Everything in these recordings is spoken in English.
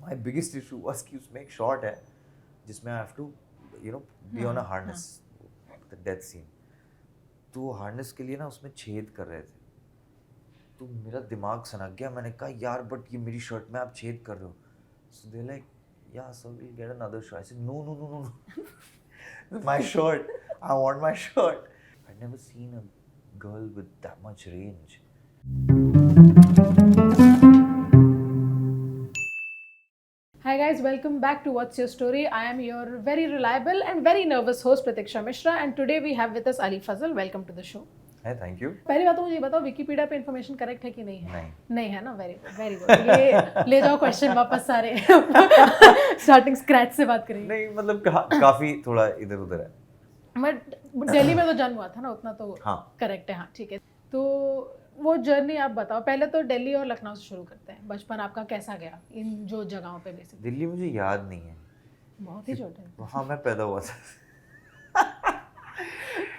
My biggest issue was कि उसमें एक shot है जिसमें I have to be on a harness, the death scene. तो harness के लिए ना उसमें छेद कर रहे थे, तो मेरा दिमाग सनक गया. मैंने कहा यार बट ये मेरी शर्ट में आप छेद कर रहे हो. So they're like, yeah, so we'll get another shirt. I said, no. My shirt. I want my shirt. I'd never seen a girl with that much range. Hi guys, welcome back to What's Your Story. I am your very reliable and very nervous host Pratiksha Mishra, and today we have with us Ali Fazal. Welcome to the show. Hey, thank you. पहली बात तो मुझे बताओ Wikipedia पे information correct है कि नहीं है? नहीं है ना. Very good. ये ले जाओ क्वेश्चन वापस सारे. स्टार्टिंग स्क्रैच से बात करेंगे. नहीं मतलब काफी थोड़ा इधर उधर है. बट दिल्ली में तो जन्म हुआ था ना, उतना तो करेक्ट है. हाँ ठीक है. तो वो जर्नी आप बताओ. पहले तो दिल्ली और लखनऊ से शुरू करते हैं. बचपन आपका कैसा गया इन जो जगहों पे? बेसिकली दिल्ली मुझे याद नहीं है. बहुत ही छोटे. हाँ मैं पैदा हुआ था.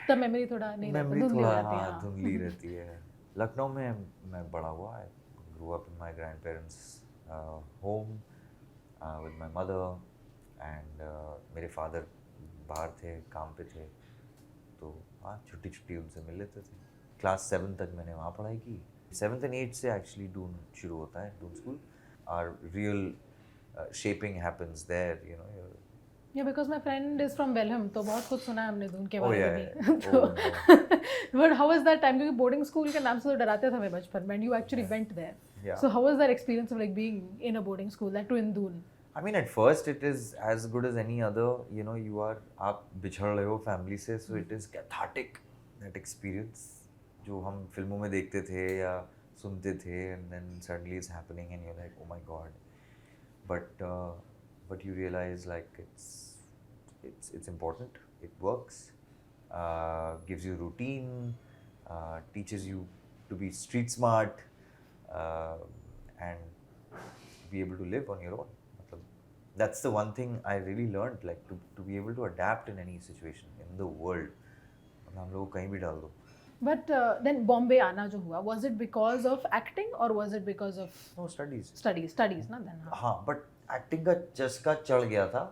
तब मेमोरी थोड़ा नहीं रहती, धुंधली रहती है. लखनऊ में मैं बड़ा हुआ. I grew up in my grandparents' home with my mother and मेरे फादर बाहर थे, काम पे थे, तो हाँ छुट्टी छुट्टी उनसे मिल लेते थे. क्लास 7 तक मैंने वहाँ पढ़ाई की. 7th and 8th से एक्चुअली डून शुरू होता है, Doon school. Our real shaping happens there, you know. Yeah, because my friend is from Belham, तो बहुत कुछ सुना है हमने दून के बारे में भी. तो but how was that time? क्योंकि boarding school के नाम से तो डराते थे हमें बचपन में. You actually went there. Yeah. So how was that experience of like being in a boarding school, that too in Doon? I mean, at first it is as good as any other. You know, आप बिछड़ रहे हो family से, so it is cathartic, that experience जो हम फिल्मों में देखते थे या सुनते थे, and then suddenly it's happening and you're like, oh my god. But you realize like it's important. It works, gives you routine, teaches you to be street smart, and be able to live on your own. That's the one thing I really learned, like to be able to adapt in any situation in the world. हम लोग कहीं भी डाल दो. But then Bombay आना जो हुआ, was it because of acting or was it because of no studies ना then? हाँ but acting का चस्का चढ़ गया था.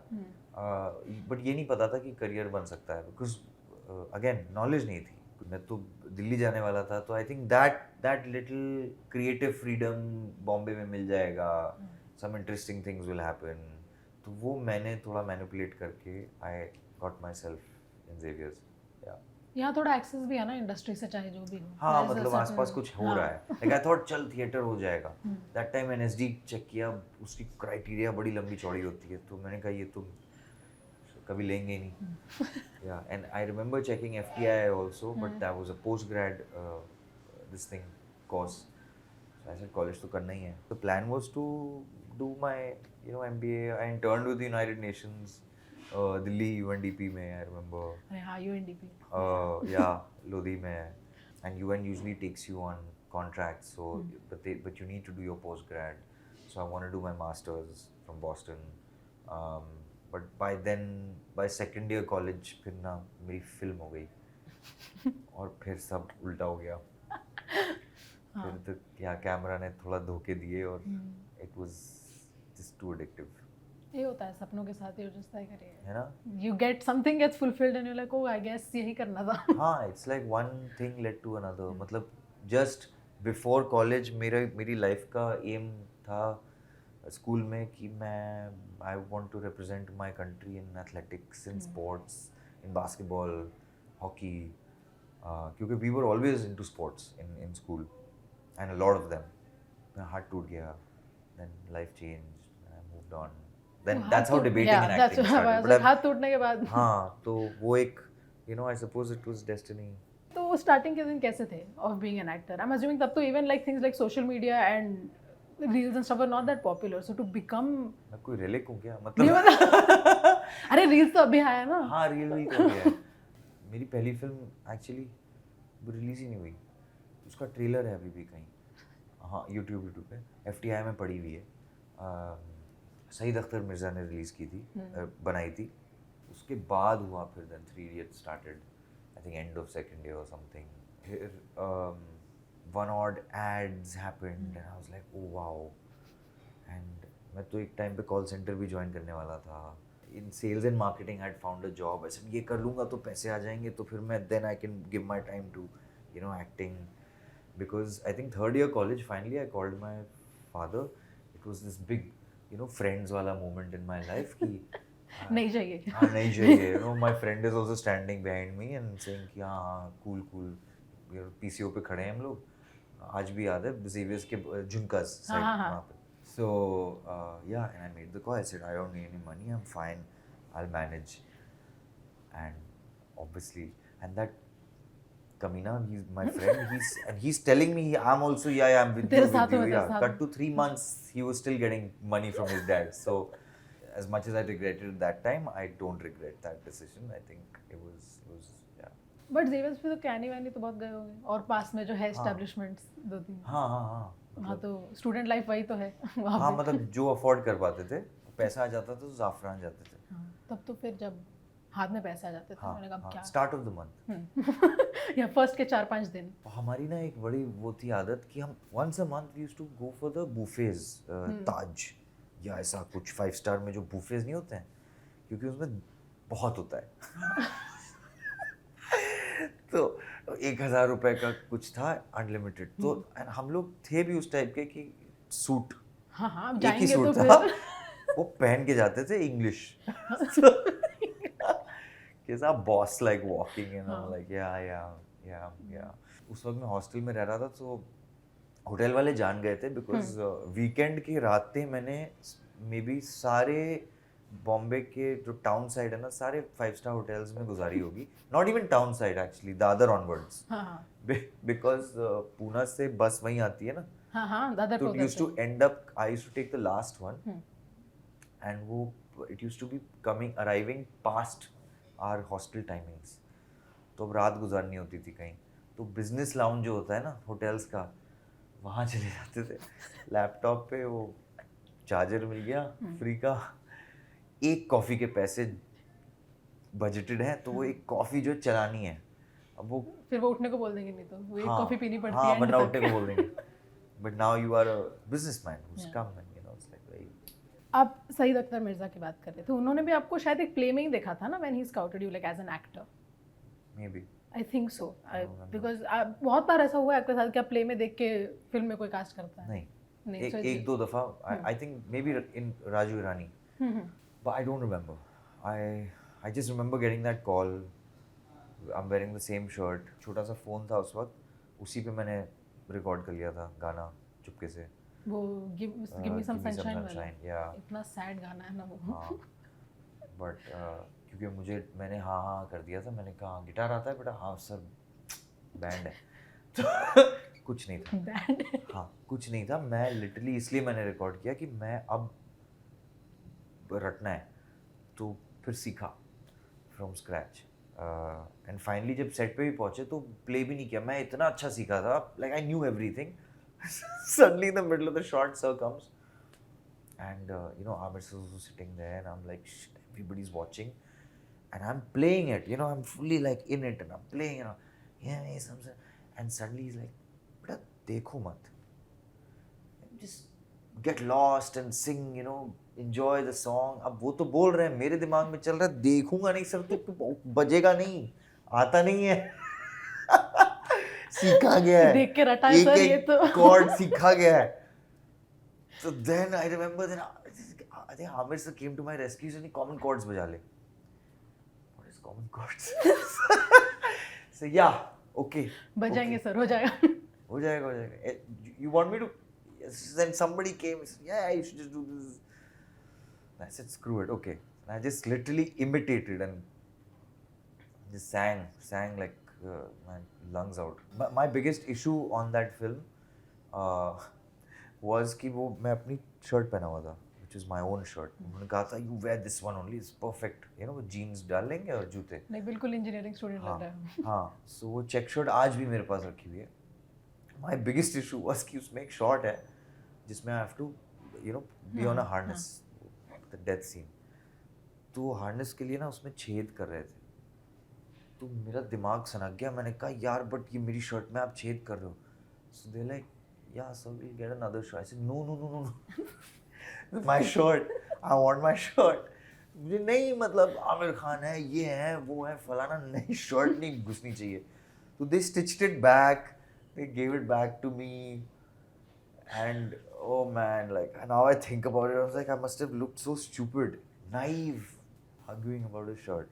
but ये नहीं पता था कि करियर बन सकता है, because again knowledge नहीं थी. मैं तो दिल्ली जाने वाला था, तो I think that little creative freedom Bombay में मिल जाएगा. some interesting things will happen. तो वो मैंने थोड़ा मैनिपुलेट करके I got myself in Xavier's. यहाँ थोड़ा एक्सेस भी है ना इंडस्ट्री से, चाहे जो भी हो. हाँ मतलब आसपास कुछ हो रहा है. Like I thought चल थिएटर हो जाएगा. That time NSD चेक किया, उसकी क्राइटेरिया बड़ी लंबी चौड़ी होती है, तो मैंने कहा ये तो कभी लेंगे ही नहीं. Yeah, and I remember checking FTI also, but that was a post-grad this thing course. So I said college तो करना ही है. The plan was to do my MBA. I interned with the United Nations. Delhi UNDP में I remember. हाँ UNDP. Yeah, Lodi में. And UN usually takes you on contracts, so but you need to do your postgrad. So I want to do my masters from Boston. But by second year college फिर ना मेरी film हो गई और फिर सब उल्टा हो गया. फिर तो क्या कैमरा ने थोड़ा धोखे दिए और it was just too addictive. ये होता है सपनों के साथ, you're just like है ना? You get something gets fulfilled and you're like, oh I guess यही करना था. हाँ, it's like one thing led to another. मतलब just before college मेरी life का aim था स्कूल में कि मैं I want to represent my country in athletics, in sports, in basketball, hockey. क्योंकि we were always into sports in school and a lot of them. मेरा हाथ टूट गया, then life changed, I moved on. Then that's how debating and acting started. But हाथ टूटने के बाद हाँ तो वो एक I suppose it was destiny. तो स्टार्टिंग के दिन कैसे थे of being an actor? I'm assuming तब तो even like things like social media and reels and stuff were not that popular. So to become मैं कोई रिलेक हूँ क्या मतलब? अरे reels तो अभी आया ना. हाँ reel भी तो है. मेरी पहली फिल्म एक्चुअली रिलीज ही नहीं हुई. उसका ट्रेलर है अभी भी कहीं. हाँ YouTube पे FTI में पड़ी हुई है. सईद अख्तर मिर्ज़ा ने रिलीज़ की थी, बनाई थी. उसके बाद हुआ फिर then 3 Idiots started, I think end of second year or something. फिर one odd ads happened and I was like oh wow. And मैं तो एक टाइम पे कॉल सेंटर भी ज्वाइन करने वाला था. In sales and marketing I found a job. ऐसे ये कर लूँगा तो पैसे आ जाएंगे, तो फिर मैं then I can give my time to acting. Because I think third year college, finally I called my father. It was this big, friends wala moment in my life कि नहीं चाहिए. हाँ नहीं चाहिए. My friend is also standing behind me and saying कि हाँ cool. PCO पे खड़े हैं हम लोग. आज भी याद है Xavier's के झुमकास साइड वहाँ पे. So yeah, and I made the call. I said I don't need any money. I'm fine. I'll manage. And obviously, and that Kamina, he's my friend. He's telling me I'm also I'm with you. Yeah. Cut to 3 months, he was still getting money from his dad. So, as much as I regretted it that time, I don't regret that decision. I think it was yeah. But Xavier's पे तो कैनी वैनी तो बहुत गए होंगे, और पास में जो है एस्टैब्लिशमेंट्स 2-3. हाँ. हाँ तो स्टूडेंट लाइफ वही तो है. हाँ मतलब जो अफोर्ड कर पाते थे, पैसा आ जाता था तो जाफरान जाते थे. हाँ, तब तो फिर जब हाथ में पैसे आ जाते थे, मैंने कहा क्या स्टार्ट ऑफ द मंथ या फर्स्ट के 4-5 दिन. हमारी ना एक बड़ी वो थी आदत कि हम once a month we used to go for the buffets. Taj या ऐसा कुछ 5 स्टार में जो बुफेज नहीं होते हैं, क्योंकि उसमें बहुत होता है. तो 1,000 रुपए का कुछ था अनलिमिटेड. तो हम लोग थे भी उस टाइप के कि सूट, हाँ एक ही जाएंगे सूट तो था, फिर वो पहन के जाते थे इंग्लिश. कैसा बॉस लाइक वॉकिंग लाइक या. उस वक्त मैं हॉस्टल में रह रहा था, तो होटल वाले जान गए थे बिकॉज वीकेंड की रातें मैंने मे बी सारे बॉम्बे के जो टाउन साइड है ना, सारे 5 स्टार होटल्स में गुजारी होगी. Not even town side actually, Dadar onwards. Because Poona से बस वहीं आती है ना. दादर तो used to end up, I used to take the last one, and वो it used to be arriving past our hostel timings. तो अब रात गुजारनी होती थी कहीं, तो बिजनेस लाउंज जो होता है ना होटल्स का, वहाँ चले जाते थे. लैपटॉप पे वो चार्जर मिल गया फ्री का, एक कॉफ़ी के पैसे बजटेड है, तो वो एक कॉफ़ी जो चलानी है. अब वो फिर वो उठने को बोल देंगे, नहीं तो वो एक कॉफ़ी पीनी पड़ती है. हाँ वरना उठने को बोल देंगे. But now you are a businessman who's come and it's like very. आप सईद अख्तर मिर्जा की बात कर रहे थे, उन्होंने भी आपको शायद एक प्ले में ही देखा था ना, when he scouted you like as an actor. Maybe I think so, because बहुत बार ऐसा हुआ है आपके साथ कि आप प्ले में देख के फिल्म में कोई कास्ट करता है. नहीं एक दो दफ़ा I think may be in Raju Irani, but I don't remember. I just remember getting that call. I am wearing the same shirt. छोटा सा फ़ोन था उस वक्त, उसी पे मैंने रिकॉर्ड कर लिया था गाना चुपके से. वो गिव मी सम सनशाइन वाला, या इतना सैड गाना है ना वो. बट क्योंकि मैंने हाँ कर दिया था. मैंने कहा गिटार आता है बेटा? हाँ सर बैंड है. तो कुछ नहीं था. बैंड? हाँ कुछ नहीं था. मैं लिटरली इसलिए मैंने रिकॉर्ड किया कि मैं अब रटना है, तो फिर सीखा फ्रॉम स्क्रैच. एंड फाइनली जब सेट पे भी पहुंचे तो प्ले भी नहीं किया. मैं इतना अच्छा सीखा था, like I knew everything. Suddenly in the middle of the shot, sir comes, and Amir sir was sitting there, and I'm like, shit, everybody's watching, and I'm playing it, I'm fully like in it, and I'm playing, and suddenly he's like, beta, dekho mat, just get lost and sing, enjoy the song. अब वो तो बोल रहे हैं, मेरे दिमाग में चल रहा है देखूंगा नहीं सर तो बजेगा नहीं, आता नहीं है. सीखा गया है, देख के रटा है सर ये तो. कॉर्ड सीखा गया है. So then I remember then I think Amir sir came to my rescue and he common chords बजा ले. What is common chords? So yeah, okay. बजाएंगे सर, हो जाएगा. हो जाएगा. You want me to? Then somebody came and said, yeah, you should just do this. And I said, screw it, okay. And I just literally imitated and just sang like my lungs out. My biggest issue on that film was कि वो मैं अपनी shirt पहना हुआ था, which is my own shirt. उन्होंने कहा था you wear this one only, it's perfect. वो jeans डाल लेंगे और जूते. नहीं बिल्कुल इंजीनियरिंग स्टूडेंट लग रहा है. हाँ, so वो चेक शर्ट आज भी मेरे पास रखी हुई है. My biggest issue was कि उसमें एक शॉट है जिसमें I have to be on a harness, the death scene. तो हार्नेस के लिए ना उसमें छेद कर रहे थे, तो मेरा दिमाग सनक गया. मैंने कहा यार बट ये मेरी शर्ट में आप छेद कर रहे हो. So they like yeah so we'll get another shot. I said no my shirt. I want my shirt. मुझे नहीं मतलब आमिर खान है, ये है, वो है, फलाना नहीं, shirt नहीं घुसनी चाहिए. So they stitched it back. They gave it back to me. And oh man, like now I think about it, I was like, I must have looked so stupid, naive, arguing about a shirt.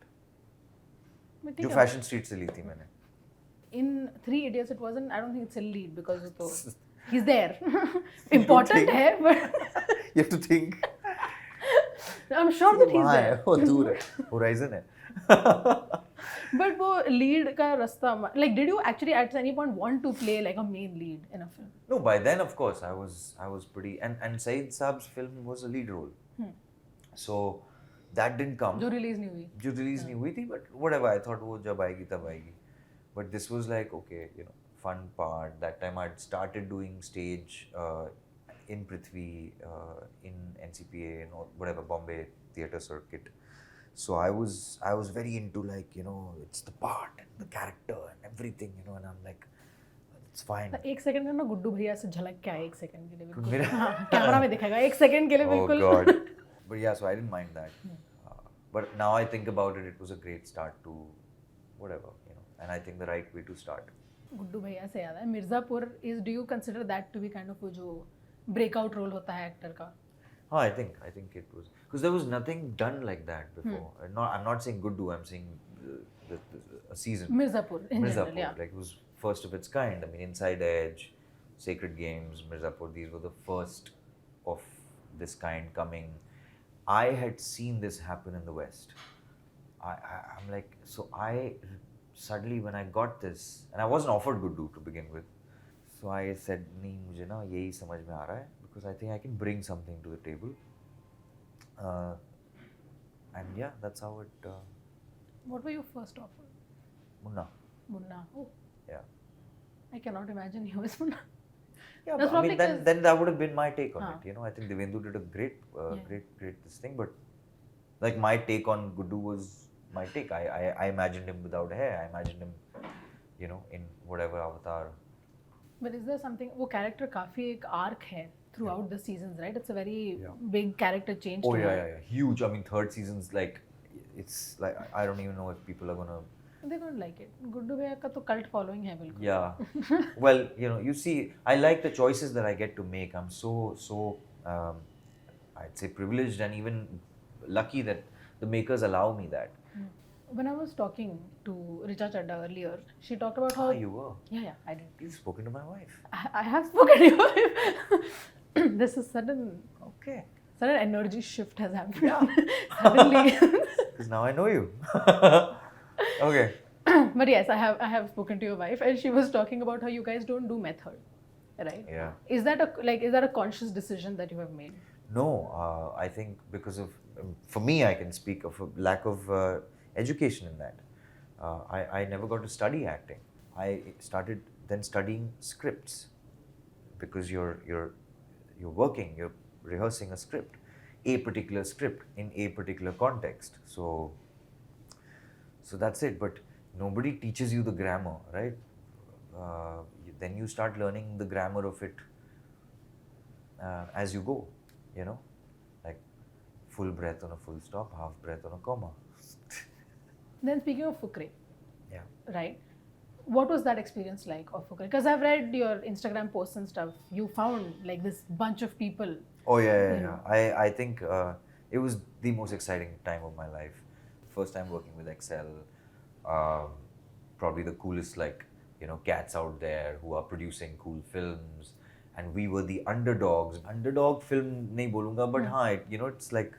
जो fashion street से ली थी मैंने. In Three Idiots, it wasn't. I don't think it's a lead because of the, he's there. Important है, but you have to think. I'm sure that he's there. वो दूर है, horizon है. But वो lead का रास्ता, like, did you actually at any point want to play like a main lead in a film? No, by then of course I was pretty, and Saeed Saab's film was a lead role. So that didn't come. जो release नहीं हुई. जो release नहीं हुई थी, but whatever, I thought वो जब आएगी तब आएगी. But this was like, okay, you know, fun part. That time I'd started doing stage in Prithvi, in NCPA, and whatever, Bombay theatre circuit. So I was very into, like, you know, it's the part and the character and everything, you know, and I'm like, it's fine. एक second का ना गुड्डू भैया से झलक के आए एक second के लिए बिल्कुल. हाँ, कैमरा में दिखेगा एक सेकंड के लिए बिल्कुल. Oh God. But yeah, so I didn't mind that. But now I think about it, it was a great start to whatever, you know, and I think the right way to start. Guddu भैया से याद है Mirzapur is, do you consider that to be kind of वो जो breakout role होता है actor का? Oh, I think it was, because there was nothing done like that before. I'm not saying Guddu, I'm saying a season. Mirzapur in general, yeah. Like, it was first of its kind. I mean, Inside Edge, Sacred Games, Mirzapur, these were the first of this kind coming. I had seen this happen in the West. I'm like, so I suddenly, when I got this, and I wasn't offered Guddu to begin with, so I said, नहीं मुझे ना यही समझ में आ रहा है, because I think I can bring something to the table. And yeah, that's how it. What were you first offered? Munna. Munna. Oh. Yeah. I cannot imagine you as Munna. Yeah, That's but I mean, then that would have been my take on it. You know, I think Devendu did a great this thing, but like my take on Guddu was my take. I imagined him without hair. I imagined him, you know, in whatever avatar. But is there something? वो character काफी एक arc है throughout the seasons, right? It's a very big character change. Oh yeah, huge. I mean, third season's like, it's like, I don't even know if people are gonna. They're gonna like it. Guddu भैया का तो cult following है बिल्कुल. Yeah. Well, you know, you see, I like the choices that I get to make. I'm so I'd say privileged and even lucky that the makers allow me that. When I was talking to Richa Chadha earlier, she talked about how. You were? Yeah, I did. You've spoken to my wife. I have spoken to your wife. This is sudden. Okay. Sudden energy shift has happened. Yeah. Suddenly. Because now I know you. Okay. But yes, I have spoken to your wife, and she was talking about how you guys don't do method, right? Yeah. Is that a conscious decision that you have made? No, I think because of, for me, I can speak of a lack of education in that. I never got to study acting. I started then studying scripts, because you're working, you're rehearsing a script, a particular script in a particular context. So that's it. But nobody teaches you the grammar, right? Then you start learning the grammar of it as you go, you know, like full breath on a full stop, half breath on a comma. Then speaking of Fukrey, Yeah. right? What was that experience like of Fukrey? Because I've read your Instagram posts and stuff. You found like this bunch of people. Oh yeah. I think it was the most exciting time of my life. First time working with Excel. Probably the coolest, like, you know, cats out there who are producing cool films, and we were the underdogs. Underdog film nahi bolunga, but you know, it's like,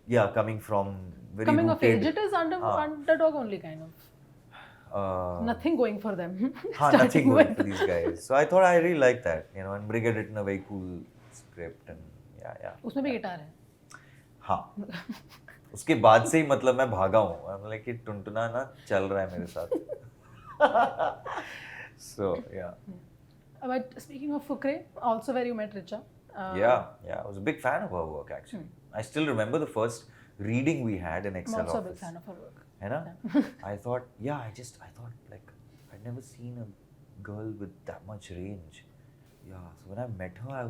yeah, coming from very coming rooted, of age, it is underdog only kind of. Nothing going for them. Nothing going for these guys. So I thought I really liked that, you know, and Brig had written a very cool script, and yeah. उसमें भी guitar है. हाँ. उसके बाद से ही मतलब मैं भागा हूँ. I'm like, ये टुनटुना ना चल रहा है मेरे साथ. So yeah. But speaking of Fukrey, also where you met Richa. Yeah. I was a big fan of her work actually. I still remember the first reading we had in Excel I'm also office. a big fan of her work. है ना? I thought like I'd never seen a girl with that much range. Yeah. So when I met her,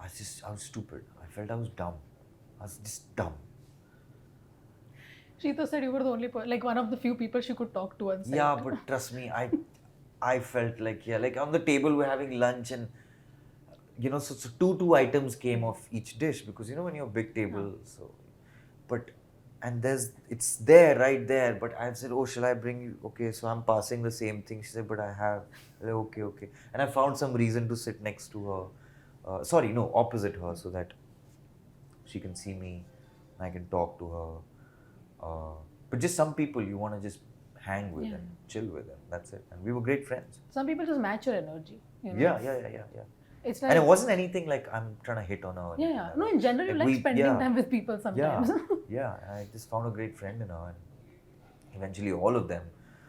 I was stupid. I felt I was dumb. I was just dumb. She though said you were the only like one of the few people she could talk to on set. Yeah, but trust me, I felt like, yeah, like on the table we're having lunch and, you know, so two items came off each dish because, you know, when you're a big table, so, but, and it's there, right there, but I said, oh, shall I bring you? Okay, so I'm passing the same thing. She said, but I have. I said, okay. And I found some reason to sit next to her, opposite her, so that she can see me and I can talk to her. But just some people you want to just hang with and chill with them. That's it. And we were great friends. Some people just match your energy. You know? Yeah. It's like, and it wasn't anything like I'm trying to hit on her. Yeah. No, in general, you like spending time with people sometimes. Yeah. I just found a great friend in her, and eventually all of them.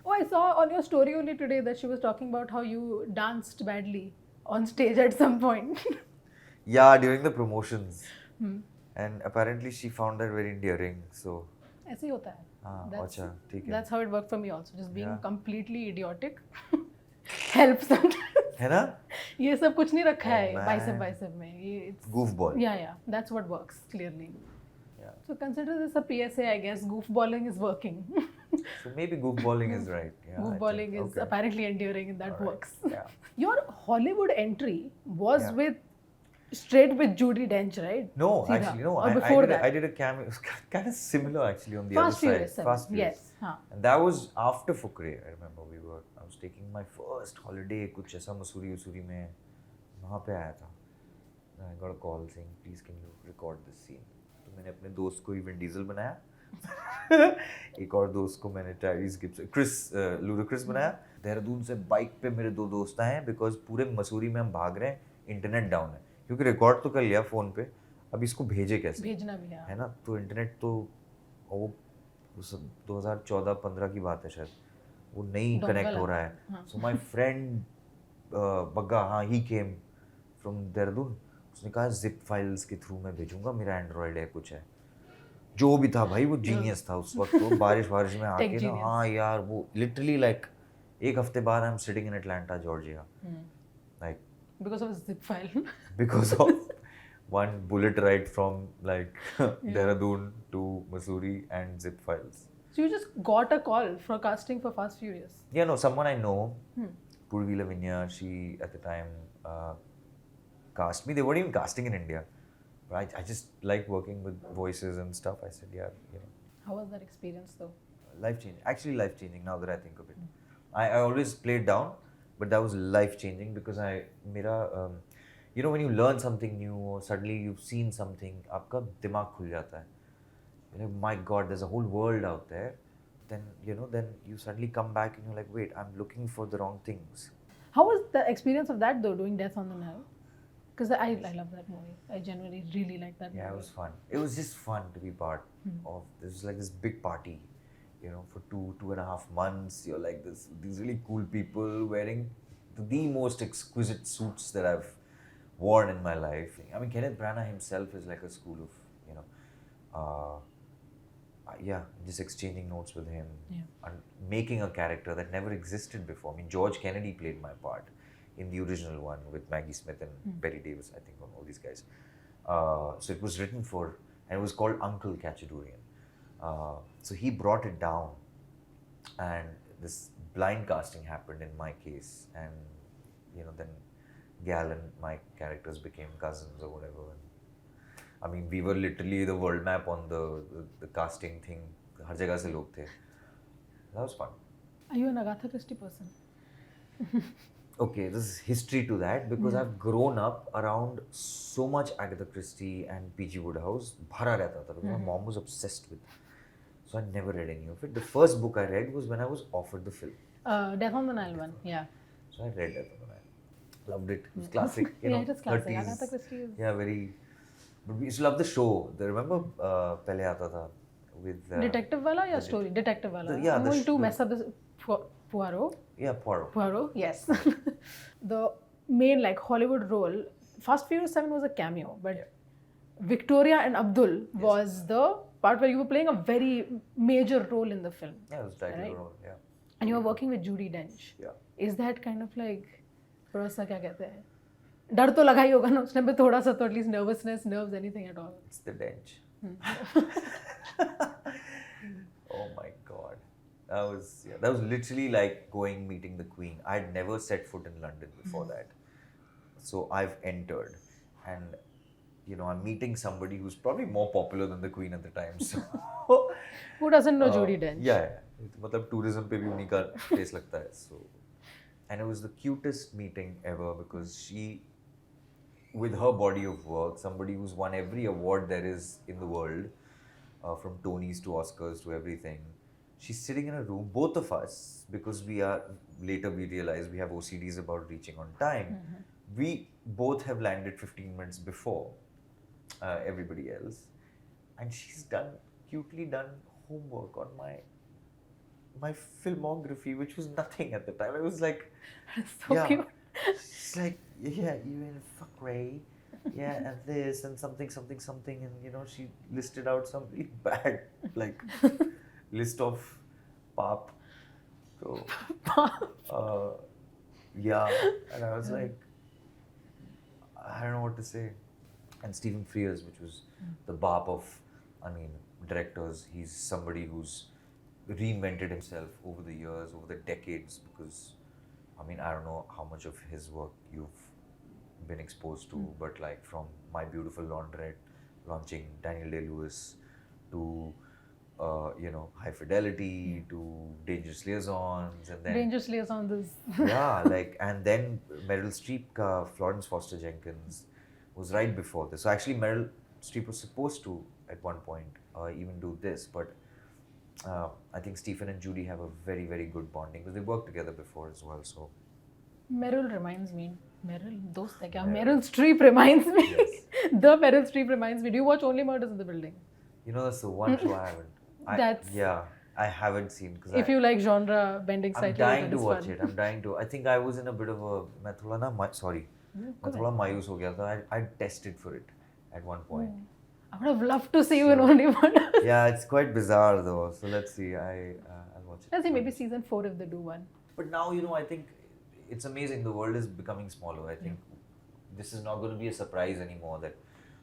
Oh, I saw on your story only today that she was talking about how you danced badly on stage at some point. Yeah, during the promotions. And apparently she found that very endearing. So. ऐसे ही होता है. That's how it worked for me also. Just being completely idiotic helps sometimes. है ना? ये सब कुछ नहीं रखा है bicep में. It's goofball. Yeah. That's what works clearly. Yeah. So consider this a PSA, I guess. Goofballing is working. So maybe goofballing is right. Yeah, goofballing is apparently enduring, and that works. Yeah. Your Hollywood entry was straight with Judi Dench, right? No, actually, no. I did a cameo. It was kind of similar actually on the other side. Fast Furious. Yes. Haan. And that was after Fukrey. I remember I was taking my first holiday. कुछ ऐसा मसूरी में वहाँ पे आया था. I got a call saying, please can you record this scene. तो मैंने अपने दोस्त को Vin Diesel बनाया. एक और दोस्त को मैंने Tyrese Gibson, Ludacris बनाया. देहरादून से बाइक पे मेरे दो दोस्त आए हैं बिकॉज पूरे मसूरी में हम भाग रहे हैं, इंटरनेट डाउन है क्योंकि रिकॉर्ड तो कर लिया फ़ोन पे, अब इसको भेजे कैसे, भेजना भी है ना. तो इंटरनेट तो वो 2014-15 की बात है शायद, वो नहीं कनेक्ट हो रहा है. So my friend Bagga, he came from Dehradun. उसने कहा जिप फाइल्स के थ्रू मैं भेजूंगा, मेरा एंड्रॉयड है, कुछ है जो भी था भाई, वो जीनियस था उस वक्त. तो बारिश में आके ना, हाँ यार, वो लिटरली लाइक एक हफ्ते बाद I am sitting in Atlanta Georgia, like because of a zip file. because of one bullet ride from like Dehradun to Missouri and zip files. So you just got a call for casting for Fast Furious? Yeah, no, someone I know, Purvi Lavinia, she at the time cast me. They weren't even casting in India. But I just like working with voices and stuff. I said, yeah, you know. How was that experience though? Life-changing. Actually life-changing now that I think of it. I always played down, but that was life-changing because you know, when you learn something new or suddenly you've seen something, आपका दिमाग खुल जाता है. You know, my God, there's a whole world out there. Then you suddenly come back and you're like, wait, I'm looking for the wrong things. How was the experience of that though, doing Death on the Nile? Because I love that movie. I genuinely really like that movie. Yeah, it was fun. It was just fun to be part of. This was like this big party, you know, for 2.5 months. You're like these really cool people wearing the most exquisite suits that I've worn in my life. I mean, Kenneth Branagh himself is like a school of, you know, just exchanging notes with him and making a character that never existed before. I mean, George Kennedy played my part in the original one with Maggie Smith and Betty Davis, I think, all these guys. So it was written for, and it was called Uncle Cachadurian. So he brought it down, and this blind casting happened in my case, and you know, then Gal and my characters became cousins or whatever. And, I mean, we were literally the world map on the casting thing. हर जगह से लोग थे. That was fun. Are you an Agatha Christie person? Okay, there's history to that because I've grown up around so much Agatha Christie and P.G. Wodehouse. भरा रहता था because my mom was obsessed with it. So I never read any of it. The first book I read was when I was offered the film. Death on the Nile one, yeah. So I read Death on the Nile. Loved it. It was classic. You know, it is classic. 30s. Agatha Christie is... Yeah, very... But we used to love the show. Remember पहले आता था with... Detective wala or story? Detective wala. Yeah, I'm going to mess up this... Poirot? Yeah, Poirot. Poirot, yes. The main like Hollywood role, Fast Furious 7 was a cameo, but Victoria and Abdul was the part where you were playing a very major role in the film. Yeah, it was title role, yeah. And you were working with Judi Dench. Yeah. Is that kind of like, थोड़ा सा क्या कहते हैं, डर तो लगा ही होगा ना उसने पे थोड़ा सा तो at least nervousness nerves anything at all It's the Dench. Oh my God. That was literally like meeting the Queen. I had never set foot in London before that. So I've entered and I'm meeting somebody who's probably more popular than the Queen at the time. So who doesn't know Judi Dench? Yeah. मतलब tourism पे भी उन्हीं का face लगता है. So and it was the cutest meeting ever because she, with her body of work, somebody who's won every award there is in the world, from Tonys to Oscars to everything. She's sitting in a room, both of us, because later we realized we have OCDs about reaching on time. We both have landed 15 minutes before everybody else. And she's cutely done homework on my filmography, which was nothing at the time. It was like, so cute. She's like, yeah, you in Fukrey, yeah, and this and something, and she listed out some really bad list of pop. So yeah, and I was like, I don't know what to say. And Stephen Frears, which was the bop of, directors. He's somebody who's reinvented himself over the years, over the decades, because I don't know how much of his work you've been exposed to, but from My Beautiful Laundrette, launching Daniel Day-Lewis, to High Fidelity, to Dangerous Liaisons, and then Dangerous Liaisons is and then Meryl Streep ka Florence Foster Jenkins was right before this. So actually Meryl Streep was supposed to at one point even do this, but I think Stephen and Judi have a very, very good bonding because they worked together before as well. So Meryl reminds me. Meryl, dost hai kya? Meryl Streep reminds me. Yes. The Meryl Streep reminds me. Do you watch Only Murders in the Building? That's the one show I haven't. I haven't seen. If you like genre bending slightly, I'm dying to watch it. I'm dying to. I think I was in a bit of a. मैं थोड़ा मायूस हो गया था. I tested for it at one point. I would have loved to see you in Only Murders. Yeah, it's quite bizarre though. So let's see. I'll watch it. Let's see, maybe season 4 if they do one. But now, I think it's amazing. The world is becoming smaller. I think this is not going to be a surprise anymore that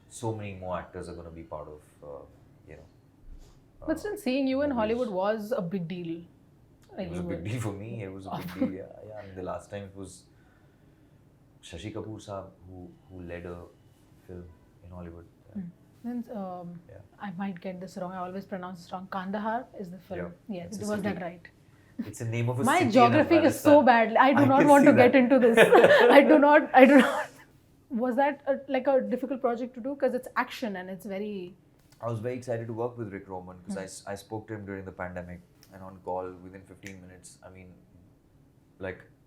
so many more actors are going to be part of, but still, seeing you in Hollywood was a big deal. It was a big deal for me. It was a big deal, yeah. The last time it was Shashi Kapoor Saab who led a film in Hollywood. Then, I might get this wrong. I always pronounce it wrong. Kandahar is the film. Yeah, Yes, was that right? It's the name of a My city. geography is so bad. I do not want to get into this. I do not. Was that a difficult project to do? Because it's action and it's very... I was very excited to work with Rick Roman because I spoke to him during the pandemic and on call within 15 minutes.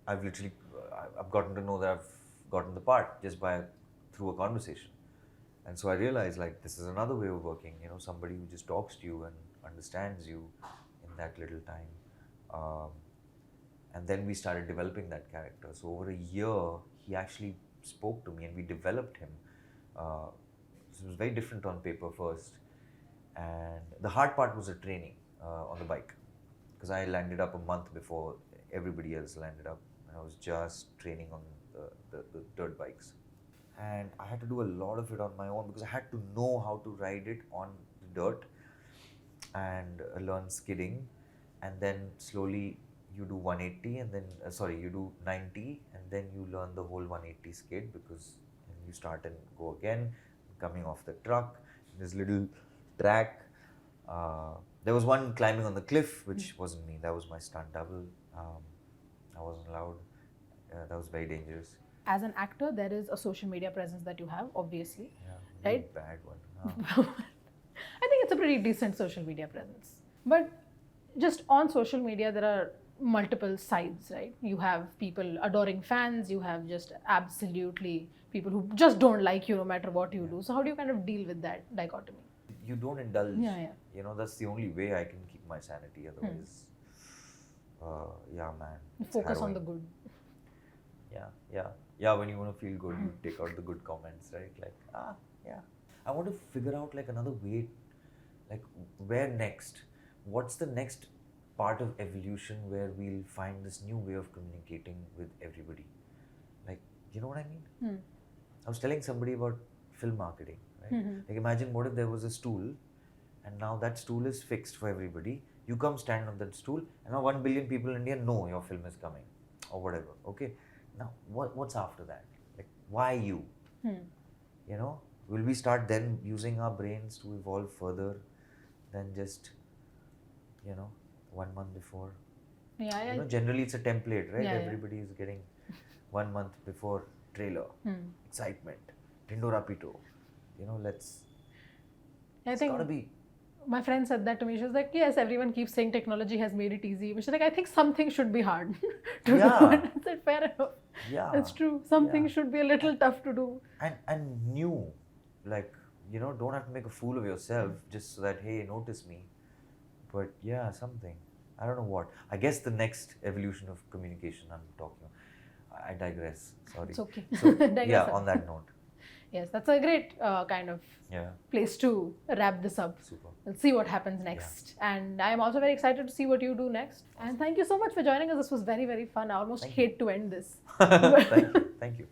I've gotten to know that I've gotten the part just through a conversation. And so I realized this is another way of working, somebody who just talks to you and understands you in that little time. And then we started developing that character. So over a year, he actually spoke to me and we developed him. So it was very different on paper first. And the hard part was the training on the bike. Because I landed up a month before everybody else landed up. And I was just training on the dirt bikes. And I had to do a lot of it on my own because I had to know how to ride it on the dirt and learn skidding. And then slowly you do 180 and then, you do 90 and then you learn the whole 180 skid because you start and go again, coming off the truck, this little track. There was one climbing on the cliff, which wasn't me. That was my stunt double. I wasn't allowed. That was very dangerous. As an actor, there is a social media presence that you have, obviously. Yeah, really right? Bad one. I think it's a pretty decent social media presence. But just on social media, there are multiple sides, right? You have people adoring fans, you have just absolutely people who just don't like you no matter what you do. So how do you kind of deal with that dichotomy? You don't indulge. Yeah. That's the only way I can keep my sanity. Otherwise, Focus on the good. Yeah, when you want to feel good, you take out the good comments, right? I want to figure out another way, where next? What's the next part of evolution where we'll find this new way of communicating with everybody? You know what I mean? I was telling somebody about film marketing, right? Mm-hmm. Like imagine what if there was a stool and now that stool is fixed for everybody. You come stand on that stool and now 1 billion people in India know your film is coming or whatever. Okay. Now what's after that? Like why you? You know, will we start then using our brains to evolve further than just, 1 month before? Yeah. Generally it's a template, right? Yeah. Everybody is getting 1 month before trailer, excitement, Tindo Rapito. I think gotta be. my friend said that to me. She was like, yes, everyone keeps saying technology has made it easy. But she's like, I think something should be hard to do. Yeah. I said, fair enough. Yeah. It's true. Something Yeah. should be a little tough to do. And new, like, don't have to make a fool of yourself just so that, hey, notice me. But yeah, something. I don't know what. I guess the next evolution of communication I'm talking. I digress. Sorry. It's okay. So, Digress. yeah, on that note. Yes, that's a great kind of Yeah. place to wrap this up. Super. We'll see what happens next. And I'm also very excited to see what you do next. And thank you so much for joining us. This was very, very fun. I almost hate to end this. Thank you. Thank you.